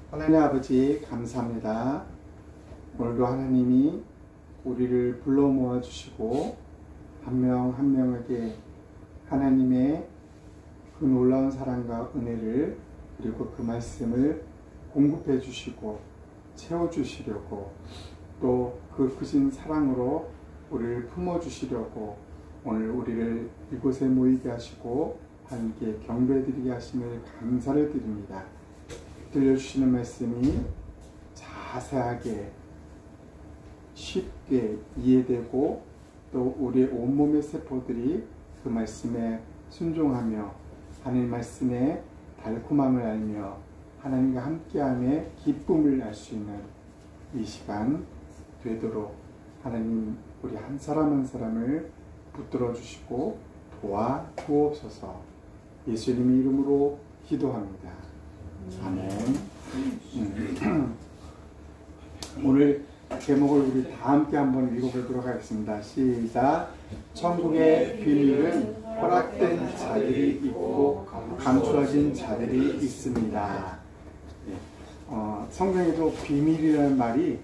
하나님 아버지 감사합니다. 오늘도 하나님이 우리를 불러 모아 주시고 한 명 한 명에게 하나님의 그 놀라운 사랑과 은혜를 그리고 그 말씀을 공급해 주시고 채워 주시려고 또 그 크신 사랑으로 우리를 품어 주시려고 오늘 우리를 이곳에 모이게 하시고 하나님께 경배드리게 하심을 감사를 드립니다. 들려주시는 말씀이 자세하게 쉽게 이해되고 또 우리의 온몸의 세포들이 그 말씀에 순종하며 하나님 말씀의 달콤함을 알며 하나님과 함께함의 기쁨을 알 수 있는 이 시간 되도록 하나님 우리 한 사람 한 사람을 붙들어 주시고 도와 주옵소서. 예수님의 이름으로 기도합니다. 아멘. 오늘 제목을 우리 다 함께 한번 읽어보도록 하겠습니다. 시작. 천국의 비밀은 허락된 자들이 있고 감추어진 자들이 있습니다. 성경에도 비밀이라는 말이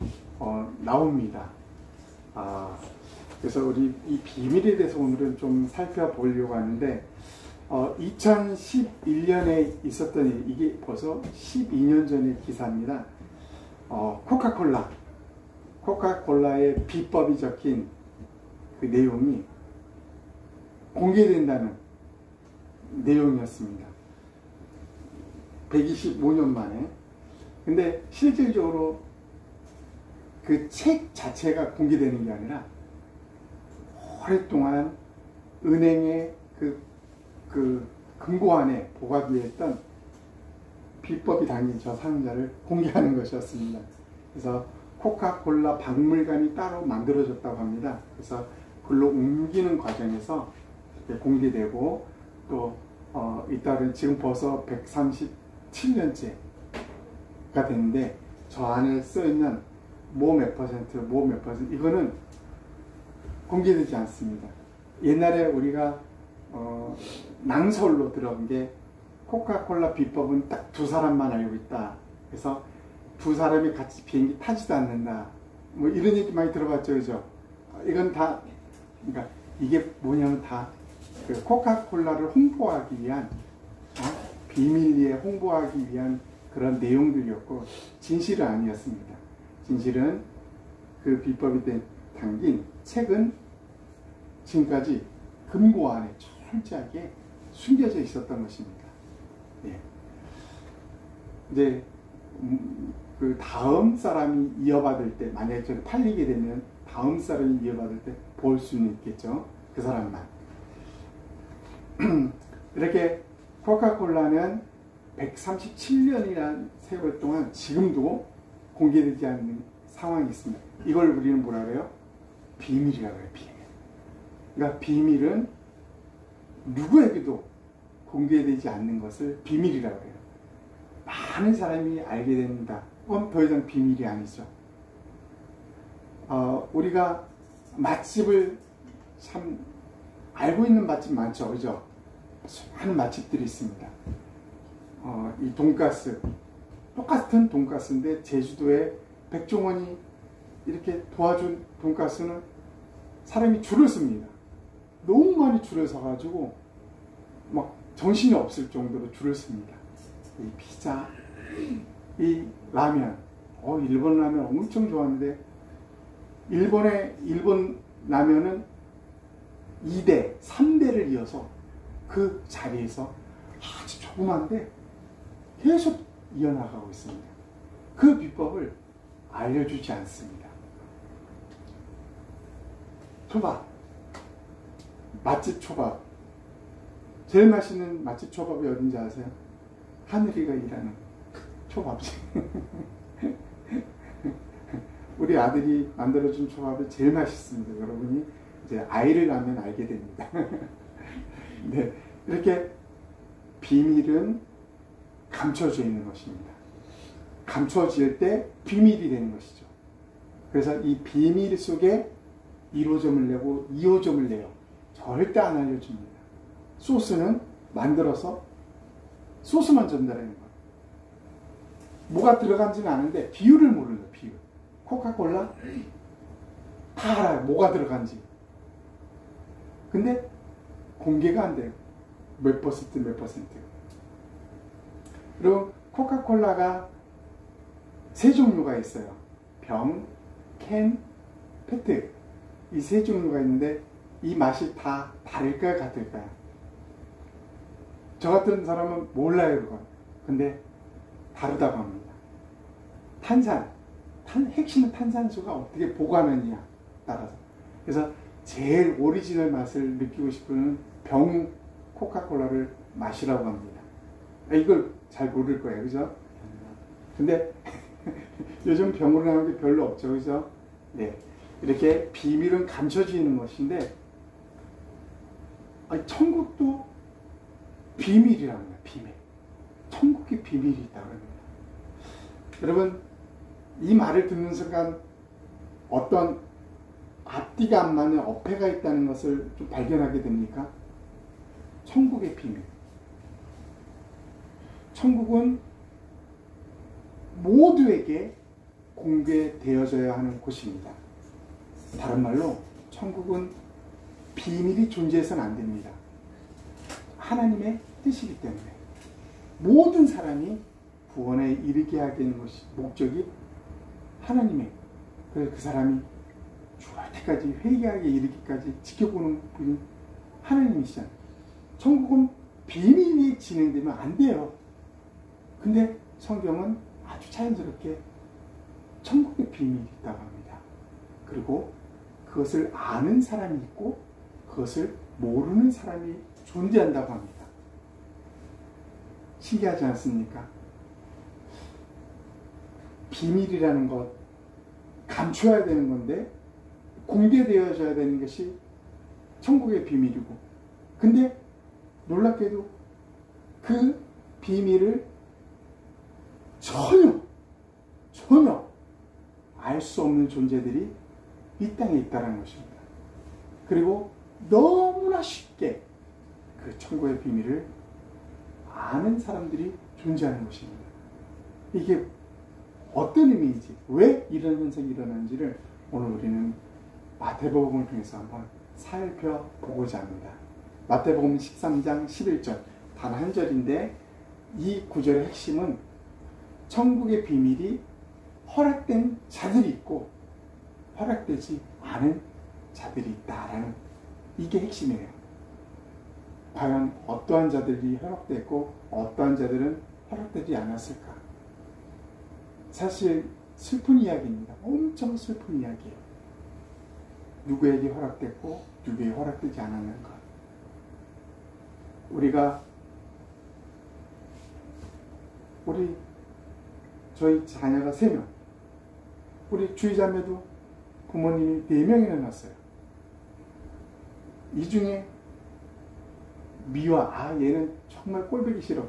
나옵니다. 그래서 우리 이 비밀에 대해서 오늘은 좀 살펴보려고 하는데 2011년에 있었던 일, 이게 벌써 12년 전의 기사입니다. 코카콜라의 비법이 적힌 그 내용이 공개된다는 내용이었습니다. 125년 만에. 근데 실질적으로 그 책 자체가 공개되는 게 아니라 오랫동안 은행의 그 금고 안에 보관되어 있던 비법이 담긴 저 상자를 공개하는 것이었습니다. 그래서 코카콜라 박물관이 따로 만들어졌다고 합니다. 그래서 글로 옮기는 과정에서 공개되고 또 잇따른 지금 벌써 137년째가 됐는데 저 안에 써있는 뭐 몇 퍼센트 이거는 공개되지 않습니다. 옛날에 우리가 낭설로 들어온 게 코카콜라 비법은 딱 두 사람만 알고 있다. 그래서 두 사람이 같이 비행기 타지도 않는다. 뭐 이런 얘기 많이 들어봤죠, 그죠? 이건 다, 그러니까 이게 뭐냐면 다 그 코카콜라를 홍보하기 위한, 비밀리에 홍보하기 위한 그런 내용들이었고, 진실은 아니었습니다. 진실은 그 비법이 담긴 책은 지금까지 금고 안에 철저하게 숨겨져 있었던 것입니다. 예. 이제 그 다음 사람이 이어받을 때, 만약에 저를 팔리게 되면 다음 사람이 이어받을 때 볼 수는 있겠죠. 그 사람만. 이렇게 코카콜라는 137년이라는 세월 동안 지금도 공개되지 않는 상황이 있습니다. 이걸 우리는 뭐라 그래요? 비밀이라고 해요. 비밀. 그러니까 비밀은 누구에게도 공개되지 않는 것을 비밀이라고 해요. 많은 사람이 알게 됩니다. 그건 더 이상 비밀이 아니죠. 우리가 맛집을 참 알고 있는 맛집 많죠, 그죠? 많은 맛집들이 있습니다. 이 돈가스, 똑같은 돈가스인데 제주도에 백종원이 이렇게 도와준 돈가스는 사람이 줄을 씁니다. 너무 많이 줄을 서가지고 막 정신이 없을 정도로 줄을 씁니다. 이 피자, 이 라면, 일본 라면 엄청 좋아하는데 일본 라면은 2대, 3대를 이어서 그 자리에서 아주 조그만데 계속 이어나가고 있습니다. 그 비법을 알려주지 않습니다. 초밥, 맛집 초밥, 제일 맛있는 맛집 초밥이 어딘지 아세요? 하늘이가 일하는 초밥집. 우리 아들이 만들어준 초밥이 제일 맛있습니다. 여러분이 이제 아이를 낳으면 알게 됩니다. 네, 이렇게 비밀은 감춰져 있는 것입니다. 감춰질 때 비밀이 되는 것이죠. 그래서 이 비밀 속에 1호점을 내고 2호점을 내요. 절대 안 알려줍니다. 소스는 만들어서 소스만 전달하는 거예요. 뭐가 들어간지는 아는데 비율을 모르는 거예요. 비율. 코카콜라 다 알아요. 뭐가 들어간지. 근데 공개가 안 돼요. 몇 퍼센트 몇 퍼센트. 그리고 코카콜라가 세 종류가 있어요. 병, 캔, 페트. 이 세 종류가 있는데 이 맛이 다 다를까요? 같을까요? 저 같은 사람은 몰라요. 그건. 근데 다르다고 합니다. 탄산. 핵심은 탄산수가 어떻게 보관하느냐 따라서. 그래서 제일 오리지널 맛을 느끼고 싶으면 병 코카콜라를 마시라고 합니다. 이걸 잘 모를 거예요. 그죠? 근데 요즘 병으로 나오는 게 별로 없죠. 그죠? 네. 이렇게 비밀은 감춰지는 것인데, 천국도 비밀이라는 거예요. 비밀. 천국의 비밀이 있다고 합니다. 여러분, 이 말을 듣는 순간 어떤 앞뒤가 안 맞는 어폐가 있다는 것을 좀 발견하게 됩니까? 천국의 비밀. 천국은 모두에게 공개되어져야 하는 곳입니다. 다른 말로 천국은 비밀이 존재해서는 안 됩니다. 하나님의 뜻이기 때문에 모든 사람이 구원에 이르게 하게 되는 것이 목적이 하나님의, 그래서 그 사람이 죽을 때까지 회개하게 이르기까지 지켜보는 분이 하나님이시잖아요. 천국은 비밀이 진행되면 안 돼요. 근데 성경은 아주 자연스럽게 천국의 비밀이 있다고 합니다. 그리고 그것을 아는 사람이 있고 그것을 모르는 사람이 존재한다고 합니다. 신기하지 않습니까? 비밀이라는 것, 감춰야 되는 건데 공개되어져야 되는 것이 천국의 비밀이고, 근데 놀랍게도 그 비밀을 전혀 알 수 없는 존재들이 이 땅에 있다는 것입니다. 그리고 너무나 쉽게 그 천국의 비밀을 아는 사람들이 존재하는 것입니다. 이게 어떤 의미인지, 왜 이런 현상이 일어나는지를 오늘 우리는 마태복음을 통해서 한번 살펴보고자 합니다. 마태복음 13장 11절, 단 한 절인데 이 구절의 핵심은 천국의 비밀이 허락된 자들이 있고 허락되지 않은 자들이 있다라는, 이게 핵심이에요. 과연 어떠한 자들이 허락됐고 어떠한 자들은 허락되지 않았을까? 사실 슬픈 이야기입니다. 엄청 슬픈 이야기예요. 누구에게 허락됐고 누구에게 허락되지 않았는가. 저희 자녀가 3명, 우리 주의자매도 부모님이 4명이나 낳았어요. 이 중에 미화, 얘는 정말 꼴보기 싫어,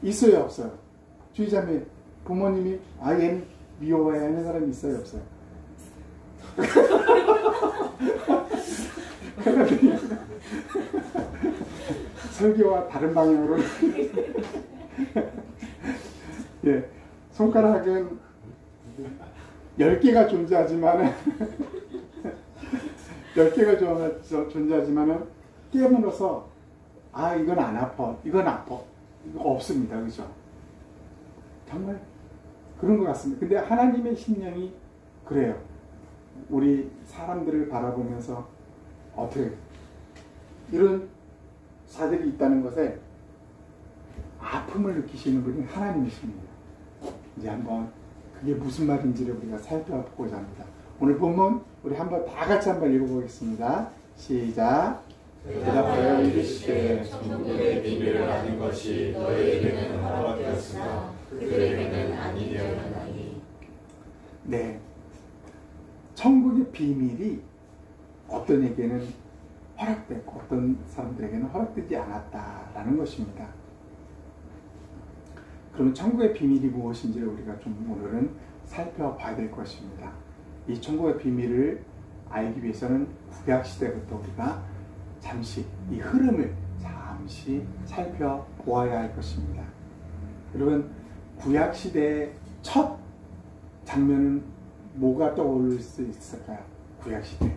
있어요 없어요? 주의자매 부모님이 얘는 미워해야 하는 사람이 있어요 없어요? 설교와 다른 방향으로 예, 손가락은 10개가 존재하지만은 10개가 존재하지만은 깨물어서 이건 안 아파, 이건 아파, 이거 없습니다. 그죠? 정말 그런 것 같습니다. 근데 하나님의 심령이 그래요. 우리 사람들을 바라보면서 어떻게 이런 자들이 있다는 것에 아픔을 느끼시는 분이 하나님이십니다. 이제 한번 그게 무슨 말인지를 우리가 살펴보고자 합니다. 오늘 본문 우리 한번 다 같이 한번 읽어보겠습니다. 시작. 대답하여 이르시되 천국의 비밀을 아는 것이 너희에게는 허락되었으나 그들에게는 아니되었나니. 네, 천국의 비밀이 어떤 에게는 허락됐고 어떤 사람들에게는 허락되지 않았다라는 것입니다. 그러면 천국의 비밀이 무엇인지를 우리가 좀 오늘은 살펴봐야 될 것입니다. 이 천국의 비밀을 알기 위해서는 구약시대부터 우리가 잠시 이 흐름을 잠시 살펴보아야 할 것입니다. 여러분, 구약 시대의 첫 장면은 뭐가 떠오를 수 있을까요? 구약 시대.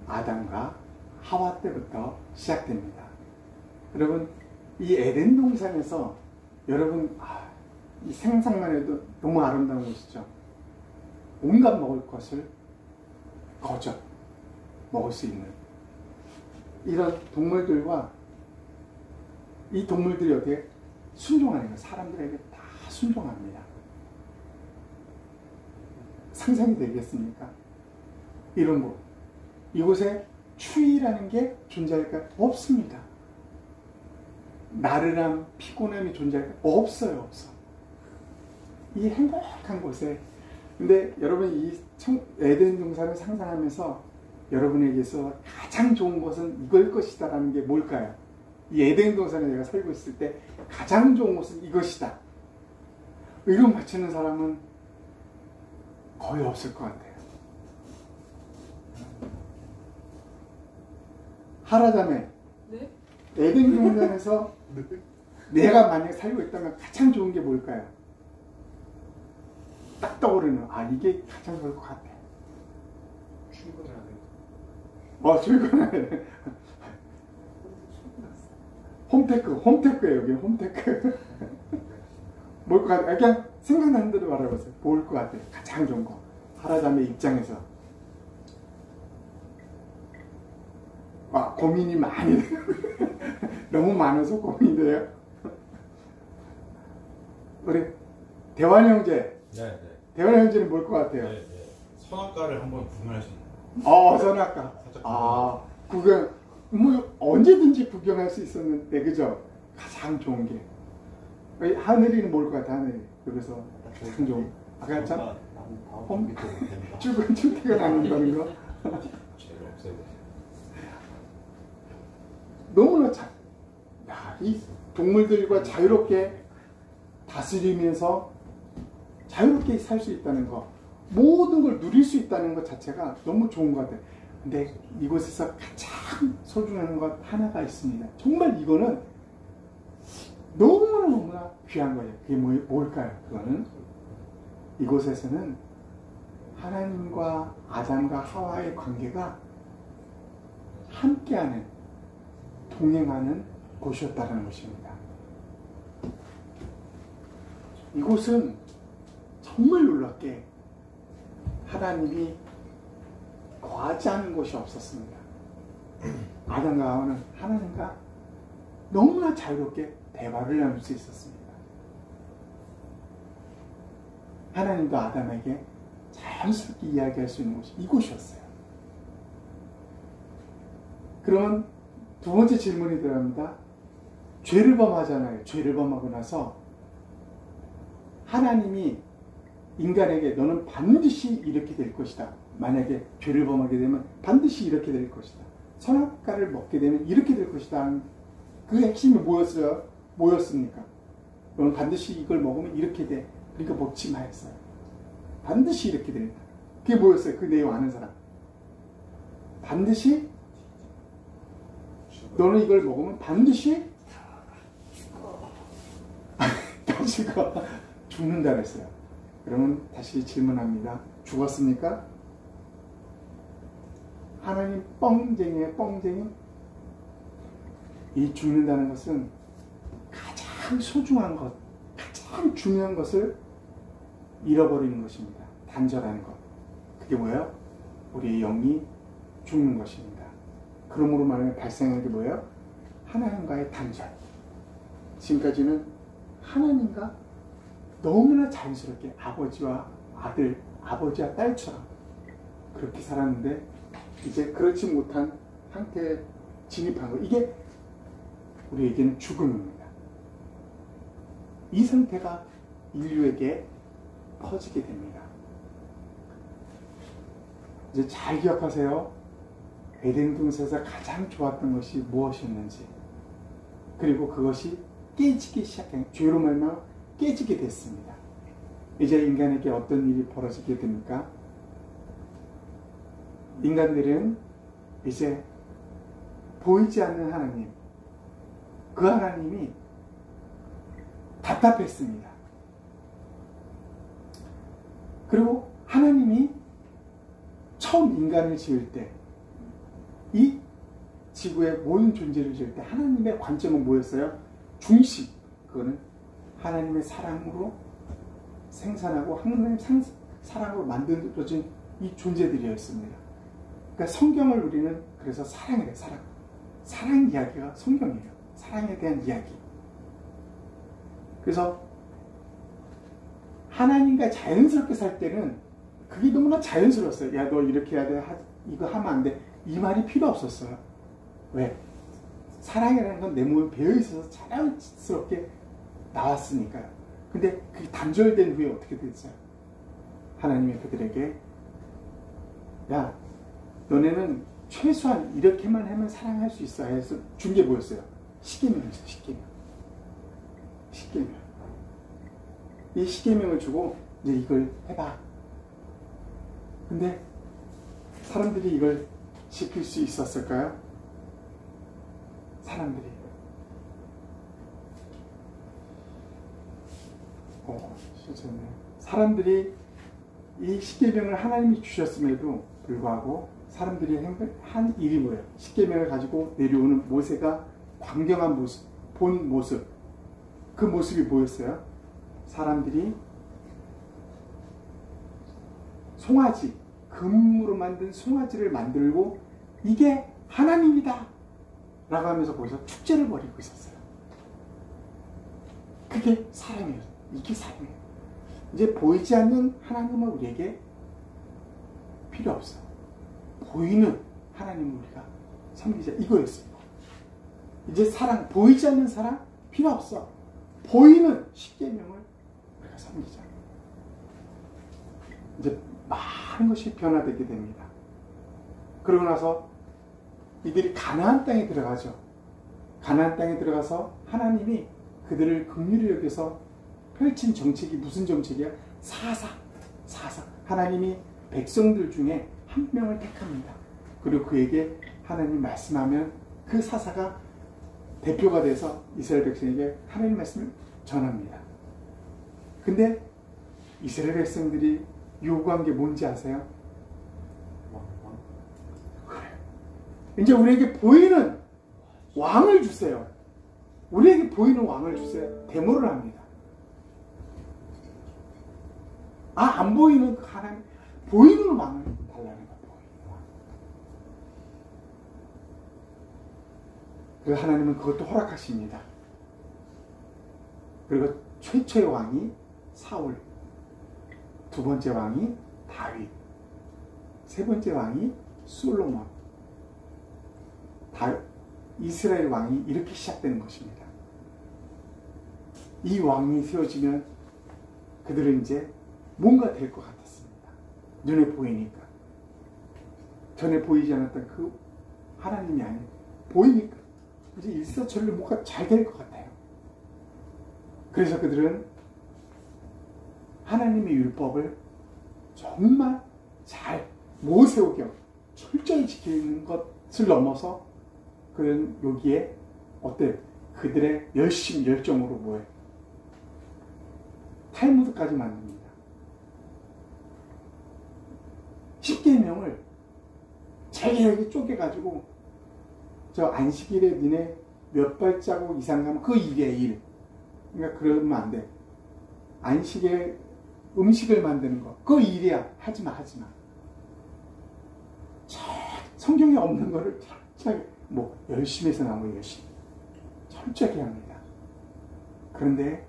아담과 하와 때부터 시작됩니다. 여러분, 이 에덴 동산에서 여러분, 이 생각만 해도 너무 아름다운 곳이죠. 온갖 먹을 것을 거저 먹을 수 있는 이런 동물들과 이 동물들이 어떻게 순종하는 거예요. 사람들에게 다 순종합니다. 상상이 되겠습니까? 이런 곳. 이곳에 추위라는 게 존재할까? 없습니다. 나른함, 피곤함이 존재할까? 없어요, 없어. 이 행복한 곳에. 근데 여러분, 이 에덴 동산을 상상하면서 여러분에게서 가장 좋은 것은 이걸 것이다라는 게 뭘까요? 이 에덴 동산에 내가 살고 있을 때 가장 좋은 것은 이것이다. 이런 맞추는 사람은 거의 없을 것 같아요. 하라자매, 네? 에덴 동산에서 내가 만약 살고 있다면 가장 좋은 게 뭘까요? 딱 떠오르는, 이게 가장 좋을 것 같아. 출근하네. 홈테크예요, 여기 홈테크. 뭘 것 같아요? 그냥 생각나는 대로 말해보세요. 뭘 것 같아요? 가장 좋은 거. 하라자매 입장에서. 고민이 많이 돼요. 너무 많아서 고민이 돼요. 우리 대환 형제. 네. 대환 형제는 뭘 것 같아요? 네. 선악과를 한번 구경할 수 있나요? 선악과. 구경. 뭐 언제든지 구경할 수 있었는데, 그죠? 가장 좋은 게. 하늘이는 뭘 것 같아, 하늘이. 그래서 가장 좋은. 아까 참 출퇴근하는 거. 제일 없애고. 너무나 이 동물들과 자유롭게 다스리면서 자유롭게 살 수 있다는 거, 모든 걸 누릴 수 있다는 것 자체가 너무 좋은 것 같아요. 근데 이곳에서 가장 소중한 것 하나가 있습니다. 정말 이거는 너무나 귀한 거예요. 그게 뭘까요? 그거는 이곳에서는 하나님과 아담과 하와의 관계가 함께하는, 동행하는 곳이었다는 것입니다. 이곳은 정말 놀랍게 하나님이 과제하는 곳이 없었습니다. 아담과 하와는 하나님과 너무나 자유롭게 대화를 나눌 수 있었습니다. 하나님도 아담에게 자연스럽게 이야기할 수 있는 곳이 이곳이었어요. 그러면 두 번째 질문이 들어갑니다. 죄를 범하잖아요. 죄를 범하고 나서 하나님이 인간에게 너는 반드시 이렇게 될 것이다. 만약에 죄를 범하게 되면 반드시 이렇게 될 것이다. 선악과를 먹게 되면 이렇게 될 것이다. 그 핵심이 뭐였습니까? 너는 반드시 이걸 먹으면 이렇게 돼. 그러니까 먹지 마 했어요. 반드시 이렇게 된다. 그게 뭐였어요? 그 내용 아는 사람. 반드시 너는 이걸 먹으면 반드시 죽는다 그랬어요. 그러면 다시 질문합니다. 죽었습니까? 하나님 뻥쟁이에요, 뻥쟁이. 이 죽는다는 것은 가장 소중한 것, 가장 중요한 것을 잃어버리는 것입니다. 단절하는 것. 그게 뭐예요? 우리의 영이 죽는 것입니다. 그러므로 말하면 발생하는 게 뭐예요? 하나님과의 단절. 지금까지는 하나님과 너무나 자연스럽게 아버지와 아들, 아버지와 딸처럼 그렇게 살았는데 이제 그렇지 못한 상태에 진입한 거. 이게 우리에게는 죽음입니다. 이 상태가 인류에게 퍼지게 됩니다. 이제 잘 기억하세요. 에덴 동산에서 가장 좋았던 것이 무엇이었는지, 그리고 그것이 깨지기 시작한, 죄로 말미암아 깨지게 됐습니다. 이제 인간에게 어떤 일이 벌어지게 됩니까? 인간들은 이제 보이지 않는 하나님, 그 하나님이 답답했습니다. 그리고 하나님이 처음 인간을 지을 때, 이 지구의 모든 존재를 지을 때 하나님의 관점은 뭐였어요? 중심. 그거는 하나님의 사랑으로 생산하고 하나님의 사랑으로 만들어진 이 존재들이었습니다. 그러니까 성경을 우리는 그래서 사랑이래요. 사랑 이야기가 성경이에요. 사랑에 대한 이야기. 그래서 하나님과 자연스럽게 살 때는 그게 너무나 자연스러웠어요. 야, 너 이렇게 해야 돼. 이거 하면 안 돼. 이 말이 필요 없었어요. 왜? 사랑이라는 건 내 몸에 배어있어서 자연스럽게 나왔으니까요. 근데 그게 단절된 후에 어떻게 됐어요? 하나님이 그들에게, 야, 너네는 최소한 이렇게만 하면 사랑할 수 있어 해서 준 게 뭐였어요? 십계명이었어요. 십계명. 이 십계명을 주고 이제 이걸 해봐. 근데 사람들이 이걸 지킬 수 있었을까요? 사람들이 사람들이 이 십계명을 하나님이 주셨음에도 불구하고 사람들이 한 일이 뭐예요? 십계명을 가지고 내려오는 모세가 광경한 모습, 본 모습, 그 모습이 뭐였어요? 사람들이 송아지, 금으로 만든 송아지를 만들고 이게 하나님이다 라고 하면서 거기서 축제를 벌이고 있었어요. 그게 사랑이에요. 이게 사랑이에요. 이제 보이지 않는 하나님은 우리에게 필요 없어. 보이는 하나님을 우리가 섬기자, 이거였어요. 이제 사랑, 보이지 않는 사랑 필요 없어. 보이는 십계명을 우리가 섬기자. 이제 많은 것이 변화되게 됩니다. 그러고 나서 이들이 가나안 땅에 들어가죠. 가나안 땅에 들어가서 하나님이 그들을 긍휼히 여겨서 펼친 정책이 무슨 정책이야? 사사. 하나님이 백성들 중에 한 명을 택합니다. 그리고 그에게 하나님 말씀하면 그 사사가 대표가 돼서 이스라엘 백성에게 하나님 말씀을 전합니다. 근데 이스라엘 백성들이 요구한 게 뭔지 아세요? 이제 우리에게 보이는 왕을 주세요. 우리에게 보이는 왕을 주세요. 데모를 합니다. 안 보이는 그 하나님, 보이는 왕을 달라는 거예요. 그 하나님은 그것도 허락하십니다. 그리고 최초의 왕이 사울, 두 번째 왕이 다윗, 세 번째 왕이 솔로몬, 이스라엘 왕이 이렇게 시작되는 것입니다. 이 왕이 세워지면 그들은 이제 뭔가 될 것 같았습니다. 눈에 보이니까. 전에 보이지 않았던 그 하나님이 아닌 보이니까 이제 일사천리 뭔가 잘 될 것 같아요. 그래서 그들은 하나님의 율법을 정말 잘 모세오경 철저히 지키는 것을 넘어서 그들은 여기에 그들의 열심, 열정으로 뭐해? 탈무드까지 만듭니다. 십계명을 잘게 쪼개가지고 저 안식일에 니네 몇 발자국 이상 가면 그 일이야, 일. 그러니까 그러면 안 돼. 안식에 음식을 만드는 거, 그 일이야. 하지마. 성경에 없는 거를 철저하게, 열심히 해서 나온 거 열심히. 철저하게 합니다. 그런데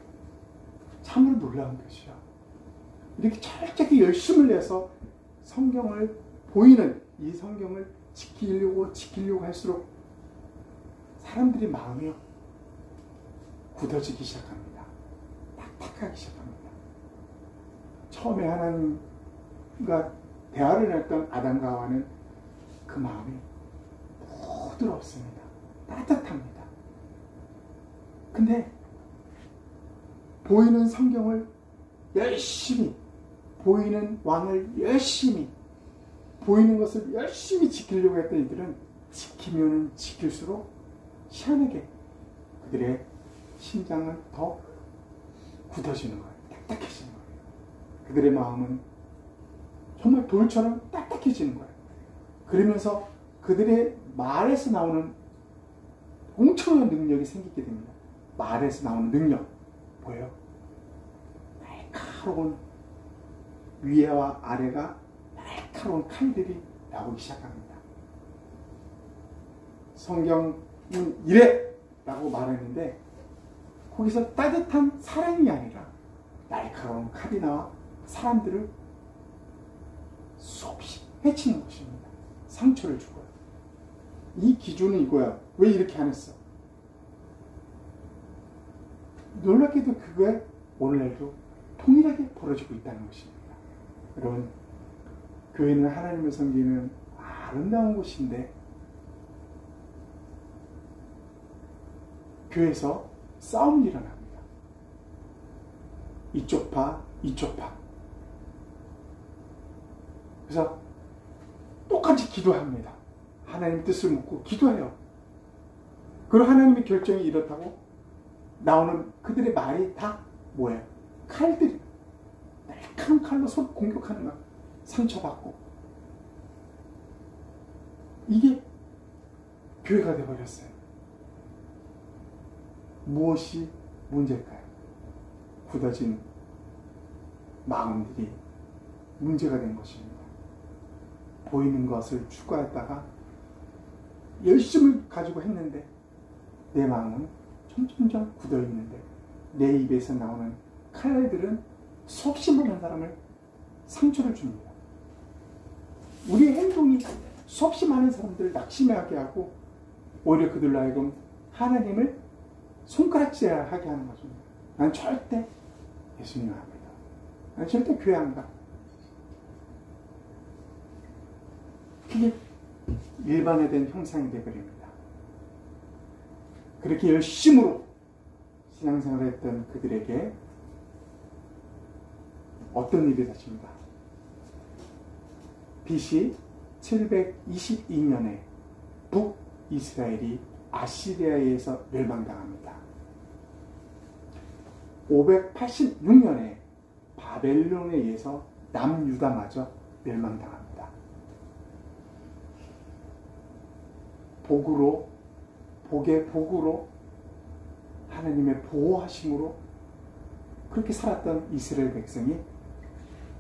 참으로 놀라운 것이요. 이렇게 철저하게 열심을 내서 성경을 보이는 이 성경을 지키려고 할수록 사람들이 마음이 굳어지기 시작합니다. 딱딱하기 시작합니다. 처음에 하나님과 대화를 했던 아담과 하와는 그 마음이 부드럽습니다. 따뜻합니다. 근데 보이는 성경을 열심히, 보이는 왕을 열심히, 보이는 것을 열심히 지키려고 했던 이들은 지키면 지킬수록 희한하게 그들의 심장을 더 굳어지는 거예요. 딱딱해지는 거예요. 그들의 마음은 정말 돌처럼 딱딱해지는 거예요. 그러면서 그들의 말에서 나오는 엄청난 능력이 생기게 됩니다. 말에서 나오는 능력 뭐예요? 날카로운 위에와 아래가 날카로운 칼들이 나오기 시작합니다. 성경은 이래! 라고 말했는데 거기서 따뜻한 사랑이 아니라 날카로운 칼이 나와 사람들을 수없이 해치는 것입니다. 상처를 주고요. 이 기준은 이거야. 왜 이렇게 안 했어? 놀랍게도 그게 오늘날도 동일하게 벌어지고 있다는 것입니다. 여러분, 교회는 하나님을 섬기는 아름다운 곳인데 교회에서 싸움이 일어납니다. 이쪽 파, 이쪽 파. 그래서 똑같이 기도합니다. 하나님 뜻을 묻고 기도해요. 그리고 하나님의 결정이 이렇다고 나오는 그들의 말이 다 뭐예요? 칼들이 날카로운 칼로 서로 공격하는 거야. 상처받고. 이게 교회가 되어버렸어요. 무엇이 문제일까요? 굳어진 마음들이 문제가 된 것입니다. 보이는 것을 추구했다가 열심을 가지고 했는데 내 마음은 점점점 굳어있는데 내 입에서 나오는 칼날들은 수없이 많은 사람을 상처를 줍니다. 우리의 행동이 수없이 많은 사람들을 낙심하게 하고 오히려 그들로 하여금 하나님을 손가락질하게 하는 거죠. 난 절대 예수님 안 믿어. 난 절대 교회 안 가. 그게 일반화된 형상이 되어버립니다. 그렇게 열심으로 신앙생활을 했던 그들에게 어떤 일이 닥칩니다. BC 722년에 북이스라엘이 아시리아에 의해서 멸망당합니다. 586년에 바벨론에 의해서 남유다마저 멸망당합니다. 복의 복으로 하나님의 보호하심으로 그렇게 살았던 이스라엘 백성이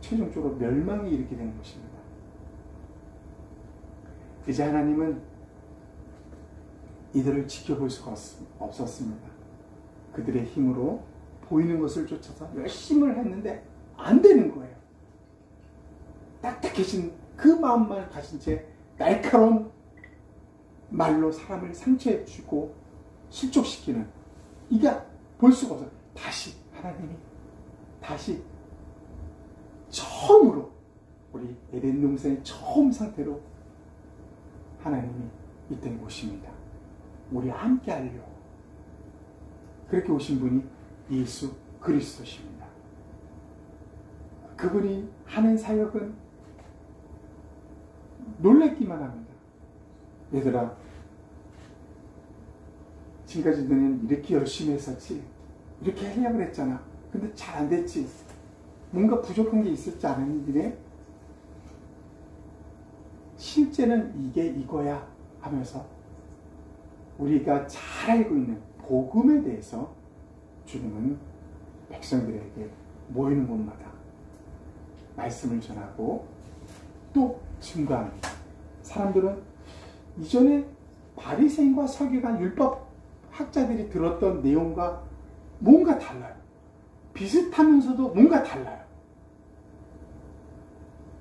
최종적으로 멸망이 이르게 되는 것입니다. 이제 하나님은 이들을 지켜볼 수가 없었습니다. 그들의 힘으로 보이는 것을 쫓아서 열심을 했는데 안 되는 거예요. 딱딱해진 그 마음만 가진 채 날카로운 말로 사람을 상처해 주고 실족시키는, 이게 볼 수가 없어요. 다시 하나님이 다시 처음으로 우리 에덴 동산의 처음 상태로 하나님이 있던 곳입니다. 우리 함께 하려고 그렇게 오신 분이 예수 그리스도십니다. 그분이 하는 사역은 놀랍기만 합니다. 얘들아, 지금까지 너는 이렇게 열심히 했었지, 이렇게 하려고 했잖아. 근데 잘 안 됐지. 뭔가 부족한 게 있었지 않았니? 실제는 이게 이거야 하면서 우리가 잘 알고 있는 복음에 대해서 주님은 백성들에게 모이는 곳마다 말씀을 전하고 또 증거합니다. 사람들은 이전에 바리새인과 서기관 율법 학자들이 들었던 내용과 뭔가 달라요. 비슷하면서도 뭔가 달라요.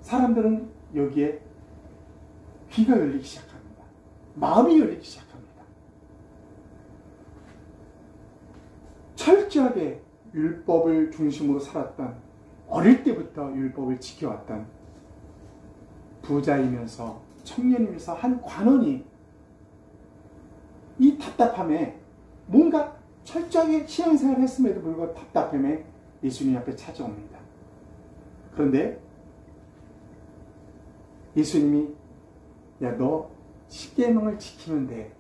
사람들은 여기에 귀가 열리기 시작합니다. 마음이 열리기 시작합니다. 철저하게 율법을 중심으로 살았던, 어릴 때부터 율법을 지켜왔던 부자이면서 청년이면서 한 관원이 이 답답함에, 뭔가 철저하게 신앙생활을 했음에도 불구하고 답답함에 예수님 앞에 찾아옵니다. 그런데 예수님이 야, 너 10계명을 지키면 돼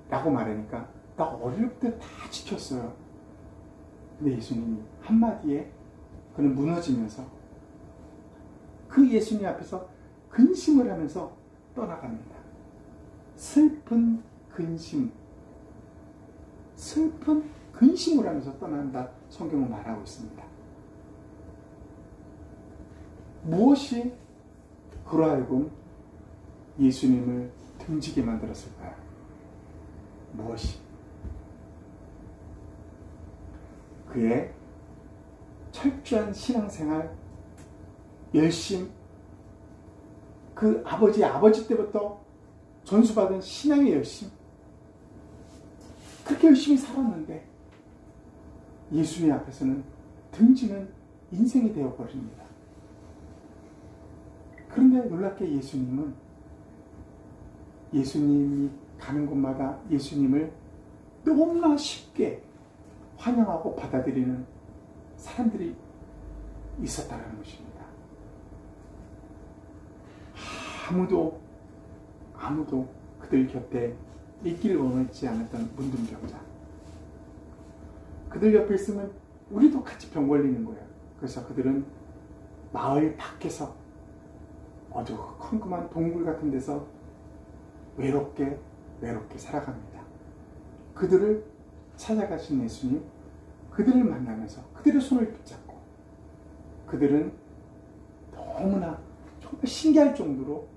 라고 말하니까 나 어릴 때 다 지켰어요. 근데 예수님이 한마디에 그는 무너지면서 그 예수님 앞에서 근심을 하면서 떠나갑니다. 슬픈 근심, 슬픈 근심을 하면서 떠난다 성경은 말하고 있습니다. 무엇이 그로 하여금 예수님을 등지게 만들었을까요? 무엇이? 그의 철저한 신앙생활, 열심, 그 아버지 때부터 전수받은 신앙의 열심, 그렇게 열심히 살았는데 예수님 앞에서는 등지는 인생이 되어버립니다. 그런데 놀랍게 예수님이 가는 곳마다 예수님을 너무나 쉽게 환영하고 받아들이는 사람들이 있었다는 것입니다. 아무도 그들 곁에 있기를 원하지 않았던 문둥병자. 그들 옆에 있으면 우리도 같이 병 걸리는 거예요. 그래서 그들은 마을 밖에서 어두컴컴한 동굴 같은 데서 외롭게 살아갑니다. 그들을 찾아가신 예수님, 그들을 만나면서 그들의 손을 붙잡고 그들은 너무나 정말 신기할 정도로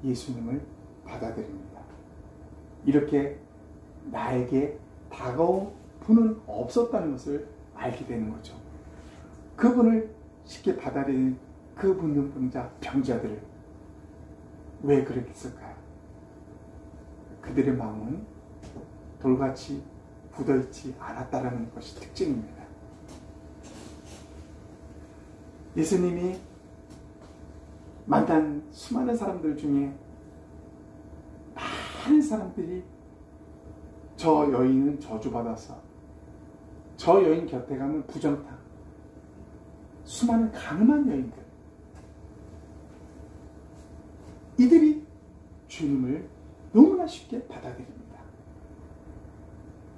예수님을 받아들입니다. 이렇게 나에게 다가온 분은 없었다는 것을 알게 되는 거죠. 그분을 쉽게 받아들이는 그 문둥병자 병자들을 왜 그렇게 했을까요? 그들의 마음은 돌같이 굳어있지 않았다라는 것이 특징입니다. 예수님이 만난 수많은 사람들 중에 많은 사람들이 저 여인은 저주받아서 저 여인 곁에 가면 부정타, 수많은 가늠한 여인들, 이들이 주님을 너무나 쉽게 받아들입니다.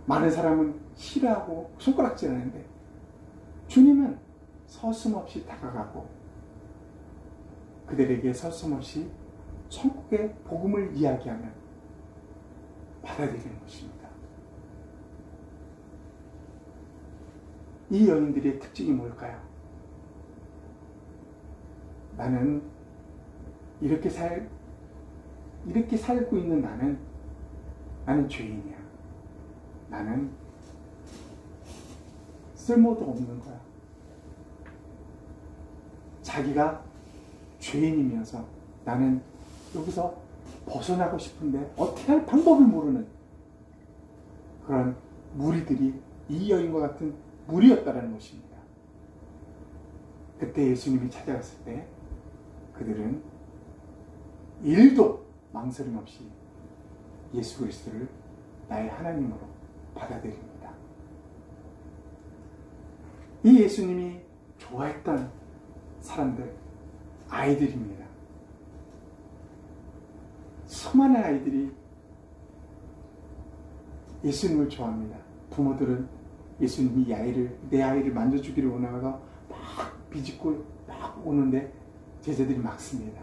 많은 사람은 싫어하고 손가락질하는데 주님은 서슴없이 다가가고 그들에게 서슴없이 천국의 복음을 이야기하며 받아들이는 것입니다. 이 여인들의 특징이 뭘까요? 나는 이렇게 살고 있는 나는 죄인이야. 나는 쓸모도 없는 거야. 자기가 죄인이면서 나는 여기서 벗어나고 싶은데 어떻게 할 방법을 모르는 그런 무리들이 이 여인과 같은 무리였다는 것입니다. 그때 예수님이 찾아갔을 때 그들은 일도 망설임 없이 예수 그리스도를 나의 하나님으로 받아들입니다. 이 예수님이 좋아했던 사람들, 아이들입니다. 수많은 아이들이 예수님을 좋아합니다. 부모들은 예수님이 내 아이를 만져주기를 원하면서 막 비집고 막 오는데 제자들이 막습니다.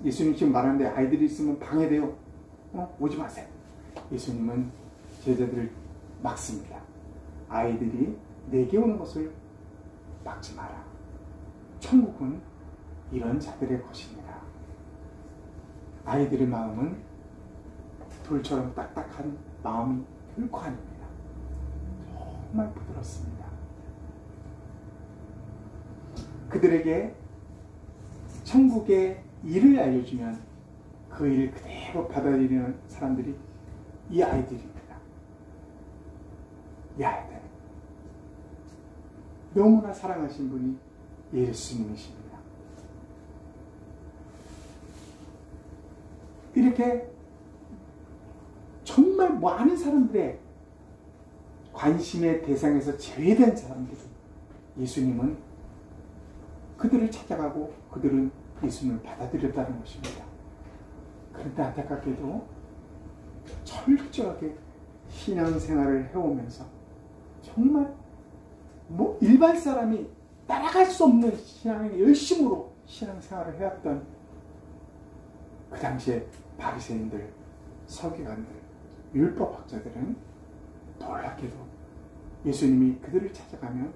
예수님 지금 말하는데 아이들이 있으면 방해돼요. 오지 마세요. 예수님은 제자들을 막습니다. 아이들이 내게 오는 것을 막지 마라. 천국은 이런 자들의 것입니다. 아이들의 마음은 돌처럼 딱딱한 마음이 결코 아닙니다. 정말 부드럽습니다. 그들에게 천국의 일을 알려주면 그 일을 그대로 받아들이는 사람들이 이 아이들입니다. 이 아이들. 너무나 사랑하신 분이 예수님이십니다. 이렇게 정말 많은 사람들의 관심의 대상에서 제외된 사람들이 예수님은 그들을 찾아가고 그들은 예수님을 받아들였다는 것입니다. 그런데 안타깝게도 철저하게 신앙생활을 해오면서 정말 뭐 일반 사람이 따라갈 수 없는 신앙의 열심으로 신앙생활을 해왔던 그 당시에 바리새인들, 서기관들, 율법학자들은 놀랍게도 예수님이 그들을 찾아가면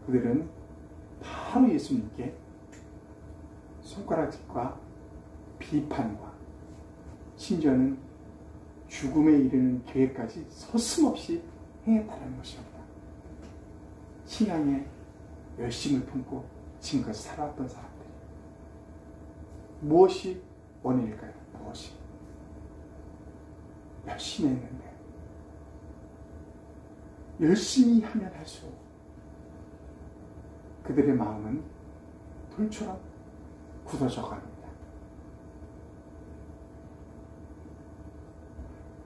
그들은 바로 예수님께 손가락질과 비판과 심지어는 죽음에 이르는 계획까지 서슴없이 행했다는 것입니다. 신앙에 열심을 품고 지금까지 살아왔던 사람들. 무엇이 원인일까요? 무엇이? 열심히 했는데 열심히 하면 할수록 그들의 마음은 돌처럼 굳어져 갑니다.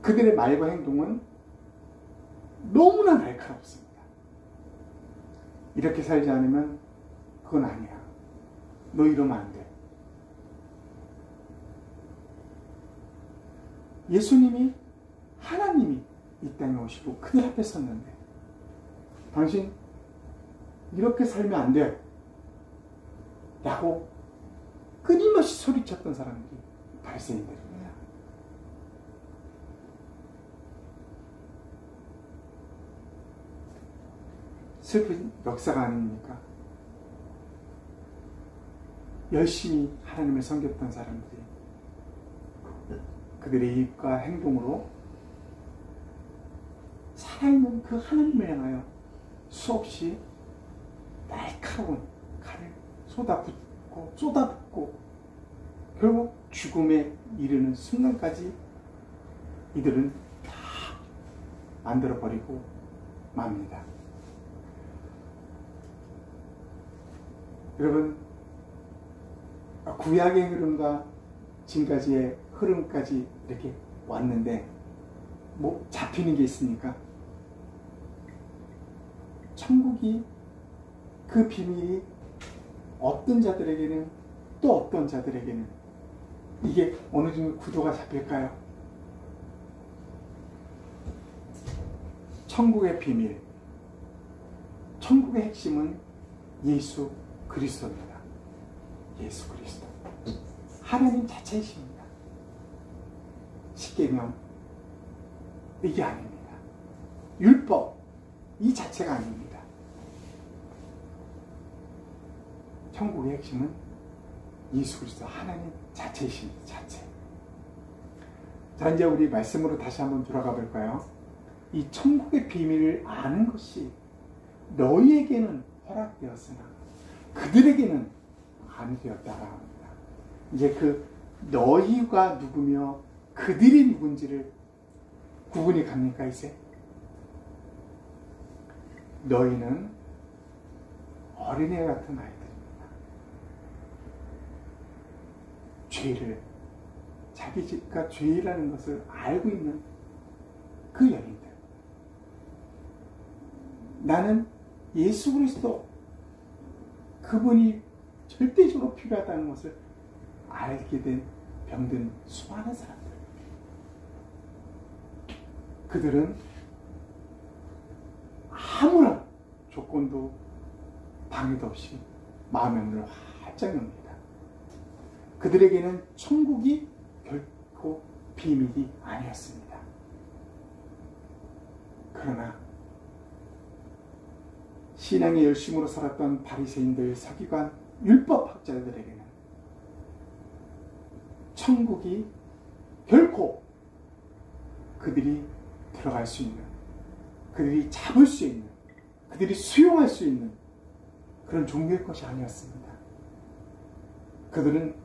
그들의 말과 행동은 너무나 날카롭습니다. 이렇게 살지 않으면 그건 아니야. 너 이러면 안 돼. 예수님이, 하나님이 이 땅에 오시고 그들 앞에 섰는데 당신 이렇게 살면 안 돼 라고 끊임없이 소리쳤던 사람들이 바리새인들입니다. 슬픈 역사가 아닙니까? 열심히 하나님을 섬겼던 사람들이 그들의 입과 행동으로 살아있는 그 하나님을 향하여 수없이 날카로운 칼을 쏟아붓고 결국 죽음에 이르는 순간까지 이들은 다 만들어버리고 맙니다. 여러분, 구약의 흐름과 지금까지의 흐름까지 이렇게 왔는데 뭐 잡히는 게 있습니까? 천국이 그 비밀이 어떤 자들에게는 또 어떤 자들에게는 이게 어느 정도 구도가 잡힐까요? 천국의 비밀, 천국의 핵심은 예수 그리스도입니다. 예수 그리스도. 하나님 자체이십니다. 십계명 이게 아닙니다. 율법 이 자체가 아닙니다. 천국의 핵심은 예수 그리스도 하나님 자체이십니다. 자체. 자, 이제 우리 말씀으로 다시 한번 돌아가 볼까요? 이 천국의 비밀을 아는 것이 너희에게는 허락되었으나 그들에게는 안 되었다라고 합니다. 이제 그 너희가 누구며 그들이 누군지를 구분이 갑니까 이제? 너희는 어린애 같은 아이들입니다. 죄를, 자기 집과 죄라는 것을 알고 있는 그 여인들. 나는 예수 그리스도 그분이 절대적으로 필요하다는 것을 알게 된 병든 수많은 사람들. 그들은 아무런 조건도 방해도 없이 마음의 문을 활짝 엽니다. 그들에게는 천국이 결코 비밀이 아니었습니다. 그러나 신앙의 열심으로 살았던 바리새인들, 서기관, 율법학자들에게는 천국이 결코 그들이 들어갈 수 있는, 그들이 잡을 수 있는, 그들이 수용할 수 있는 그런 종류의 것이 아니었습니다. 그들은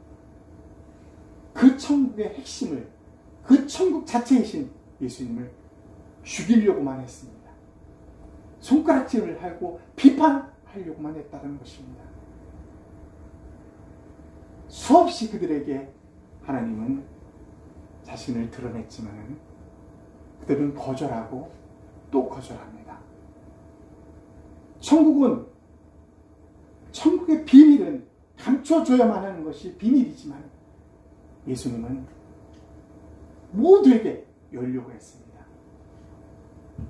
그 천국의 핵심을, 그 천국 자체이신 예수님을 죽이려고만 했습니다. 손가락질을 하고 비판하려고만 했다는 것입니다. 수없이 그들에게 하나님은 자신을 드러냈지만 그들은 거절하고 또 거절합니다. 천국의 비밀은 감춰줘야만 하는 것이 비밀이지만 예수님은 모두에게 열려고 했습니다.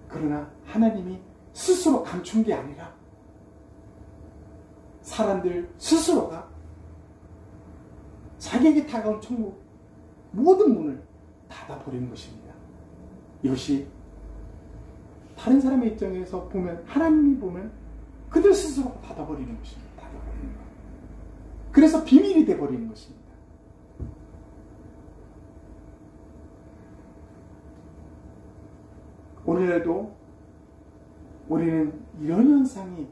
그러나 하나님이 스스로 감춘 게 아니라 사람들 스스로가 자기에게 다가온 천국 모든 문을 닫아버리는 것입니다. 이것이 다른 사람의 입장에서 보면, 하나님이 보면 그들 스스로가 닫아버리는 것입니다. 닫아버리는 것. 그래서 비밀이 돼버리는 것입니다. 오늘날도 우리는 이런 현상이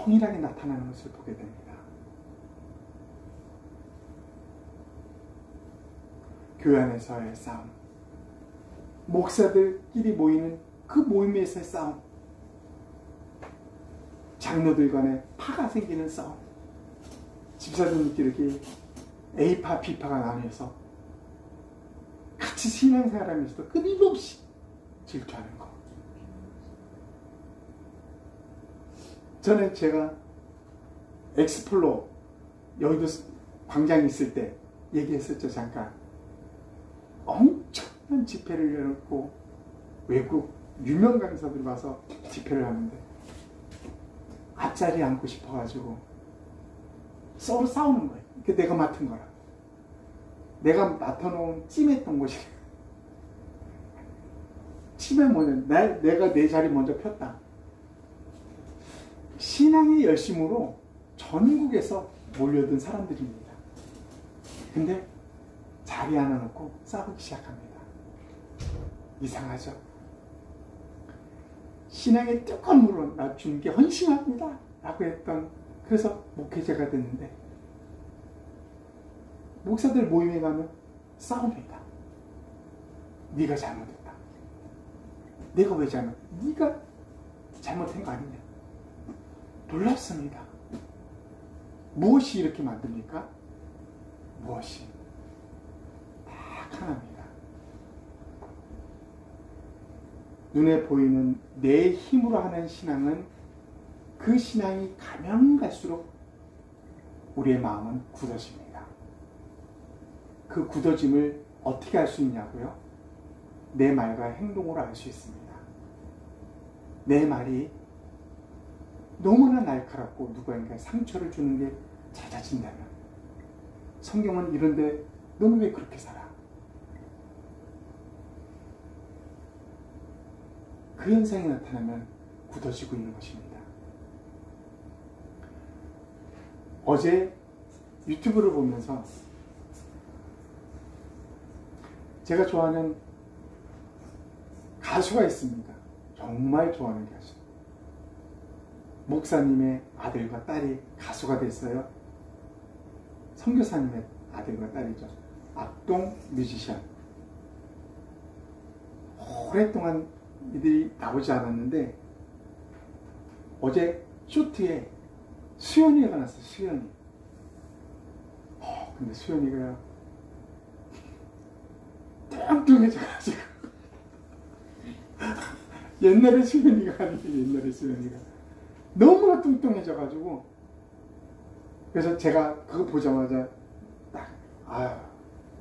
동일하게 나타나는 것을 보게 됩니다. 교회 안에서의 싸움, 목사들끼리 모이는 그 모임에서의 싸움, 장로들 간에 파가 생기는 싸움, 집사님들끼리 A파, B파가 나뉘어서 같이 신앙생활하면서도 끊임없이 질투하는 것. 저는 제가 엑스플로 여의도 광장에 있을 때 얘기했었죠. 잠깐 엄청난 집회를 열었고 외국 유명 강사들이 와서 집회를 하는데 앞자리에 앉고 싶어가지고 서로 싸우는 거예요. 그게 내가 맡은 거라. 내가 맡아놓은 찜했던 곳이, 찜에 뭐냐, 내가 내 자리 먼저 폈다. 신앙의 열심으로 전국에서 몰려든 사람들입니다. 근데 자리 하나 놓고 싸우기 시작합니다. 이상하죠? 신앙의 뜨거운 물로 나 주님께 헌신합니다 라고 했던, 그래서 목회자가 됐는데 목사들 모임에 가면 싸웁니다. 네가 잘못했다. 내가 왜 잘못? 네가 잘못한 거 아니냐. 놀랍습니다. 무엇이 이렇게 만듭니까? 무엇이? 딱 하나입니다. 눈에 보이는 내 힘으로 하는 신앙은 그 신앙이 가면 갈수록 우리의 마음은 굳어집니다. 그 굳어짐을 어떻게 알 수 있냐고요? 내 말과 행동으로 알 수 있습니다. 내 말이 너무나 날카롭고 누구에게 상처를 주는 게 잦아진다면, 성경은 이런데 너는 왜 그렇게 살아? 그 현상이 나타나면 굳어지고 있는 것입니다. 어제 유튜브를 보면서 제가 좋아하는 가수가 있습니다. 정말 좋아하는 가수. 목사님의 아들과 딸이 가수가 됐어요. 선교사님의 아들과 딸이죠. 악동 뮤지션. 오랫동안 이들이 나오지 않았는데 어제 쇼트에 수연이가 나왔어요. 수연이. 근데 수연이가 뚱뚱해져가지고 옛날에 수연이가 아니에요. 옛날에 수연이가 너무나 뚱뚱해져가지고, 그래서 제가 그거 보자마자 딱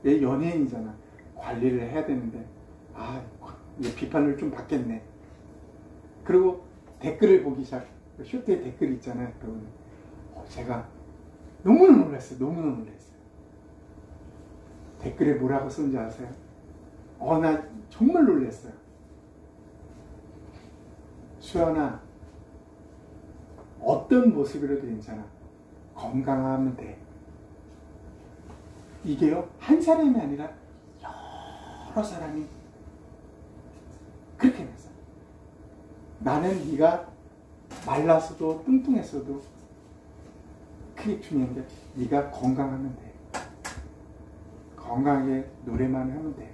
얘 연예인이잖아. 관리를 해야 되는데 비판을 좀 받겠네. 그리고 댓글을 보기 시작. 쇼트에 댓글 있잖아요. 그러면 제가 너무나 놀랐어요. 너무나 놀랐어요. 댓글에 뭐라고 쓴지 아세요? 나 정말 놀랐어요. 수연아, 어떤 모습이라도 괜찮아. 건강하면 돼. 이게요, 한 사람이 아니라 여러 사람이 그렇게 했어. 나는 네가 말랐어도 뚱뚱했어도 그게 중요한 게 네가 건강하면 돼. 건강하게 노래만 하면 돼.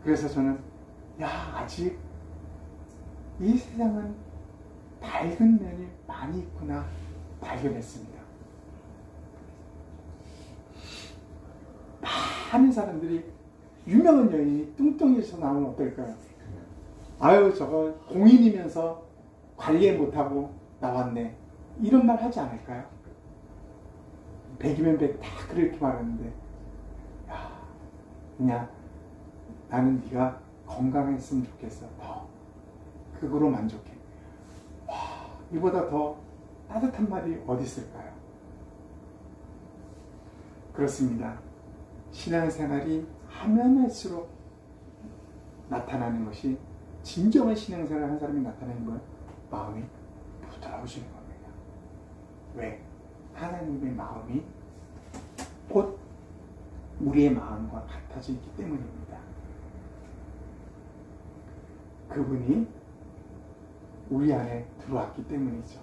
그래서 저는 아직 이 세상은 밝은 면이 많이 있구나 발견했습니다. 많은 사람들이 유명한 여인이 뚱뚱해서 나오면 어떨까요? 저거 공인이면서 관리 못하고 나왔네. 이런 말 하지 않을까요? 100이면 100 다 그렇게 말하는데, 그냥 나는 네가 건강했으면 좋겠어. 더 그거로 만족해. 와, 이보다 더 따뜻한 말이 어디 있을까요? 그렇습니다. 신앙생활이 하면 할수록 나타나는 것이, 진정한 신앙생활을 한 사람이 나타내는 건 마음이 부드러워지는 겁니다. 왜? 하나님의 마음이 곧 우리의 마음과 같아져 있기 때문입니다. 그분이 우리 안에 들어왔기 때문이죠.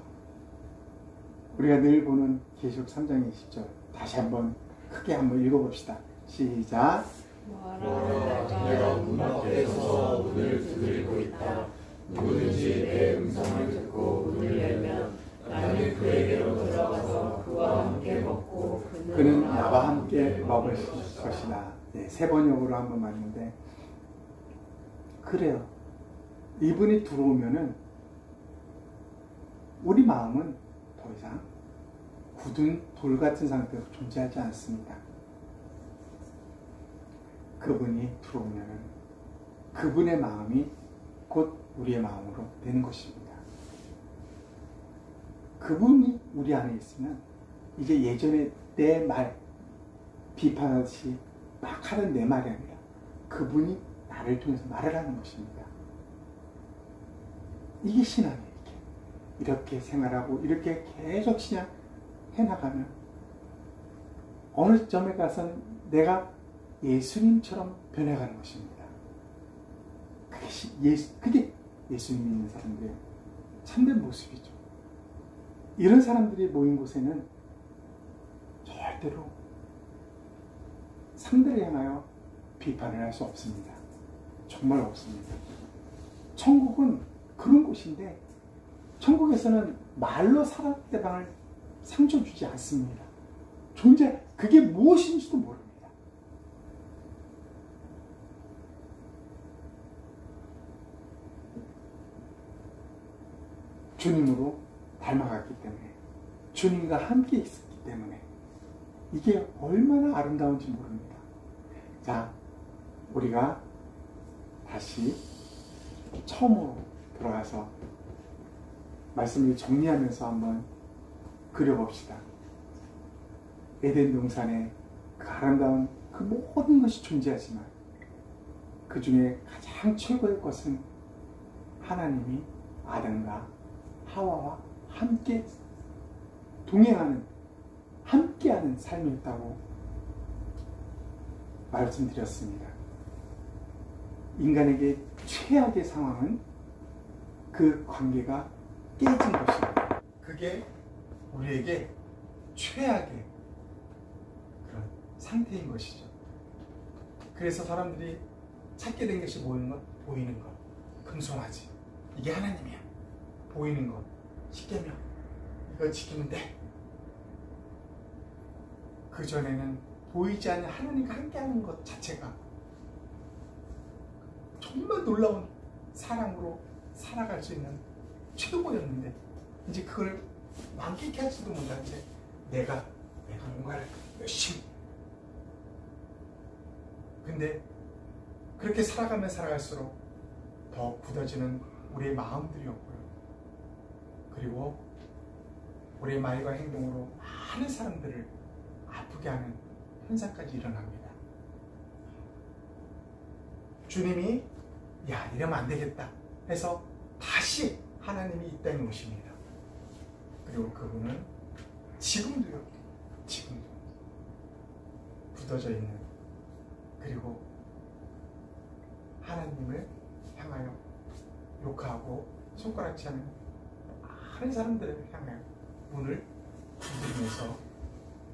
우리가 늘 보는 계시록 3장의 20절 다시 한번 크게 한번 읽어봅시다. 시작. 내가 문 앞에 서서 문을 두드리고 있다. 누구든지 내 음성을 듣고 문을 열면 나는 그에게로 들어가서 그와 함께 먹고 그는 나와 함께 먹을 것이다. 네, 세 번역으로 한번 봤는데 그래요. 이분이 들어오면은 우리 마음은 더 이상 굳은 돌 같은 상태로 존재하지 않습니다. 그분이 들어오면은 그분의 마음이 곧 우리의 마음으로 되는 것입니다. 그분이 우리 안에 있으면 이제 예전에 내 말 비판하듯이 막 하는 내 말이 아니라 그분이 나를 통해서 말을 하는 것입니다. 이게 신앙이에요. 이렇게 생활하고 이렇게 계속 신앙 해나가면 어느 점에 가서는 내가 예수님처럼 변해가는 것입니다. 그게 예수님 믿는 사람들의 참된 모습이죠. 이런 사람들이 모인 곳에는 절대로 상대를 향하여 비판을 할 수 없습니다. 정말 없습니다. 천국은 그런 곳인데 천국에서는 말로 상대방을 상처 주지 않습니다. 그게 무엇인지도 모릅니다. 주님으로 닮아갔기 때문에, 주님과 함께 있었기 때문에 이게 얼마나 아름다운지 모릅니다. 자, 우리가 다시 처음으로 들어가서 말씀을 정리하면서 한번 그려봅시다. 에덴 동산에 그 아름다운 그 모든 것이 존재하지만 그 중에 가장 최고의 것은 하나님이 아담과 하와와 함께 동행하는, 함께하는 삶이었다고 말씀드렸습니다. 인간에게 최악의 상황은 그 관계가 깨진 것입니다. 그게 우리에게 최악의 그런 상태인 것이죠. 그래서 사람들이 찾게 된 것이 보이는 것, 금송아지. 이게 하나님이야. 보이는 것, 10계명 이거 지키면 돼. 그 전에는 보이지 않는 하나님과 함께하는 것 자체가 정말 놀라운 사랑으로 살아갈 수 있는 최고였는데 이제 그걸 만끽해 하지도 못한 채 내가 뭔가를 열심히, 근데 그렇게 살아가면 살아갈수록 더 굳어지는 우리의 마음들이었고요. 그리고 우리의 말과 행동으로 많은 사람들을 아프게 하는 현상까지 일어납니다. 주님이 야, 이러면 안 되겠다 해서 다시 하나님이 이 땅에 오십니다. 그리고 그분은 지금도 굳어져 있는, 그리고 하나님을 향하여 욕하고 손가락질하는 많은 사람들을 향하여 문을 두드리면서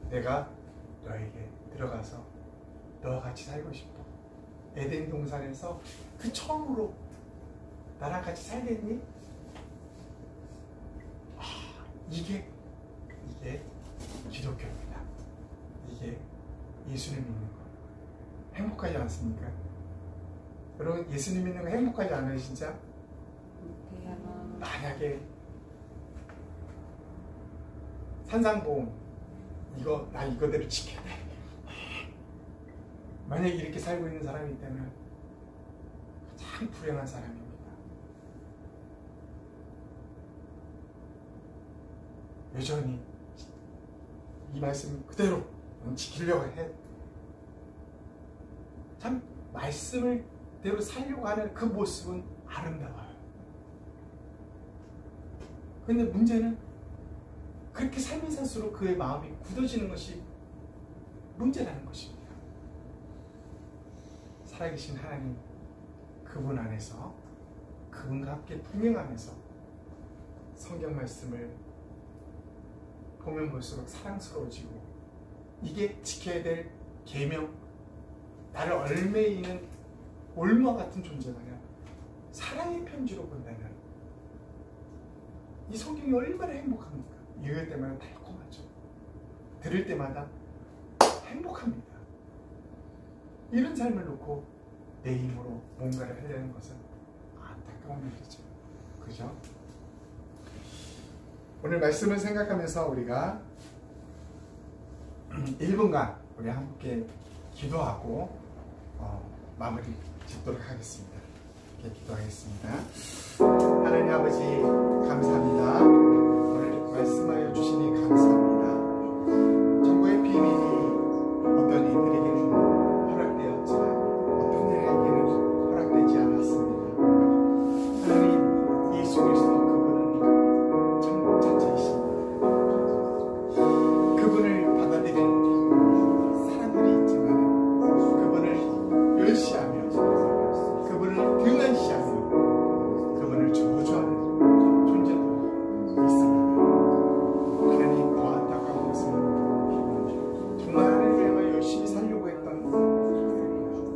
내가 너에게 들어가서 너와 같이 살고 싶어. 에덴 동산에서 그 처음으로 나랑 같이 살겠니? 이게 기독교입니다. 이게 예수님 믿는 거. 행복하지 않습니까? 여러분, 예수님 믿는 거 행복하지 않아요, 진짜? 만약에 산상보험 나 이거대로 지켜야 돼. 만약에 이렇게 살고 있는 사람이 있다면 참 불행한 사람입니다. 여전히 이 말씀 그대로 지키려고 해. 참 말씀을 대로 살려고 하는 그 모습은 아름다워요. 그런데 문제는 그렇게 삶이 살수록 그의 마음이 굳어지는 것이 문제라는 것입니다. 살아계신 하나님, 그분 안에서, 그분과 함께 동행하면서 성경 말씀을 보면 볼수록 사랑스러워지고, 이게 지켜야 될 계명, 나를 얽매이는 올무와 같은 존재가 아니라 사랑의 편지로 본다면 이 성경이 얼마나 행복합니까? 읽을 때마다 달콤하죠. 들을 때마다 행복합니다. 이런 삶을 놓고 내 힘으로 뭔가를 하려는 것은 안타까운 일이죠. 그죠? 오늘 말씀을 생각하면서 우리가 1분간 우리 함께 기도하고 마무리 짓도록 하겠습니다. 이렇게 기도하겠습니다. 하나님 아버지 감사합니다. 오늘 말씀하여 주시니 감사합니다. 정보의 비밀이 어떤 이들에게는 허락되었지만 어떤 이들에게는 허락되지 않았습니다. 하나님 예수 그리스도 그분은 천자체이십니다. 그분을 받아들이는 사람들이 있지만 그분을 멸시하며 그분을 등한시하며 그분을 저주하는 존재도 있습니다. 하나님 더 안타까운 것은 정말 하나님을 향하여 열심히 살려고 했던,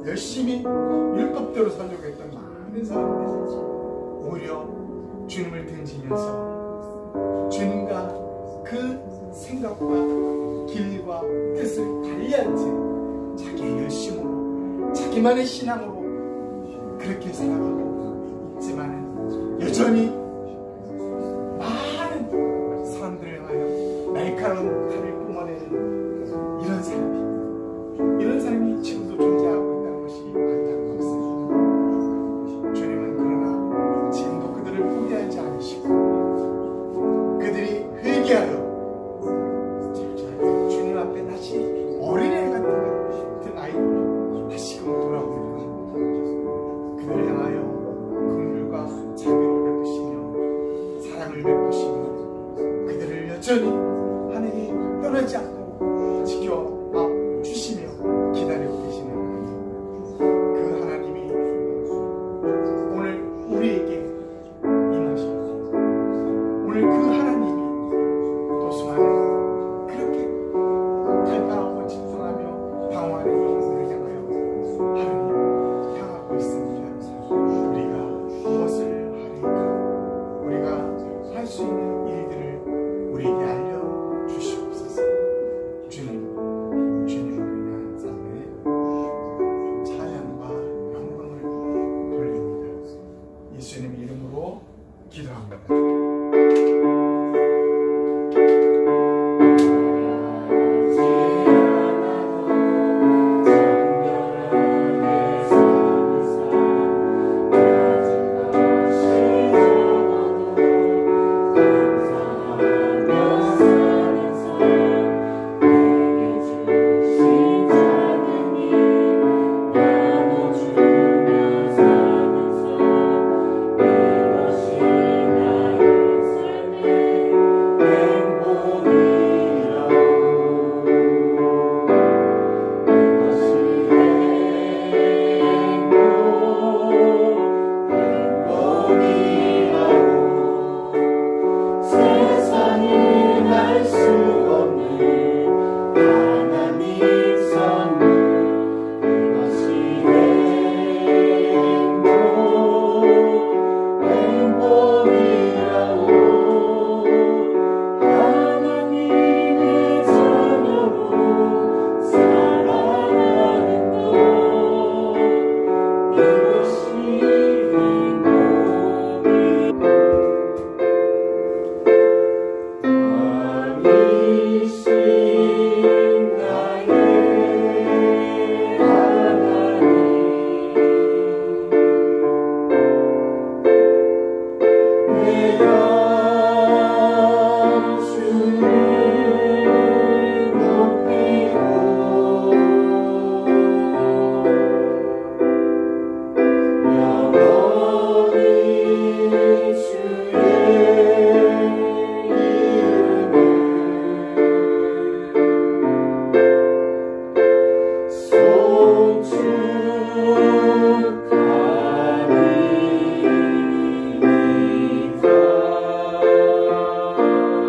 열심히 율법대로 살려고 했던 많은 사람들이 오히려 주님을 등지면서 주님과 그 생각과 길과 뜻을 달리한 채 자기의 열심으로, 자기만의 신앙으로 그렇게 살아가고 있지만 여전히 많은 사람들을 향하여 날카로운 칼을 뿜어내는 이런 사람이 지금도 존재하고 있다는 것이 안타깝습니다. 주님은 그러나 지금도 그들을 포기하지 않으시고 그들이 회개하여 주님 앞에 다시 어린애 같은 아이로 다시금 돌아오는 그들을 향하여 긍휼과 자비를 베푸시며 사랑을 베푸시며 그들을 여전히 하나님이 떠나지 않고 지켜 주시며 기다리고 계시는 그 하나님이 오늘 우리에게 임하시고 오늘 그 하나님이 또 수많은 그렇게 갈망하고 집중하며 방황하는 영혼을 향하여 하나님 향하고 있습니다. 우리가 무엇을 하리까? 우리가 할 수 있는 일들을 우리에게 알려주시옵소서. 주님으로 인한 삶에 찬양과 영광을 돌립니다. 예수님의 이름으로 기도합니다. 주여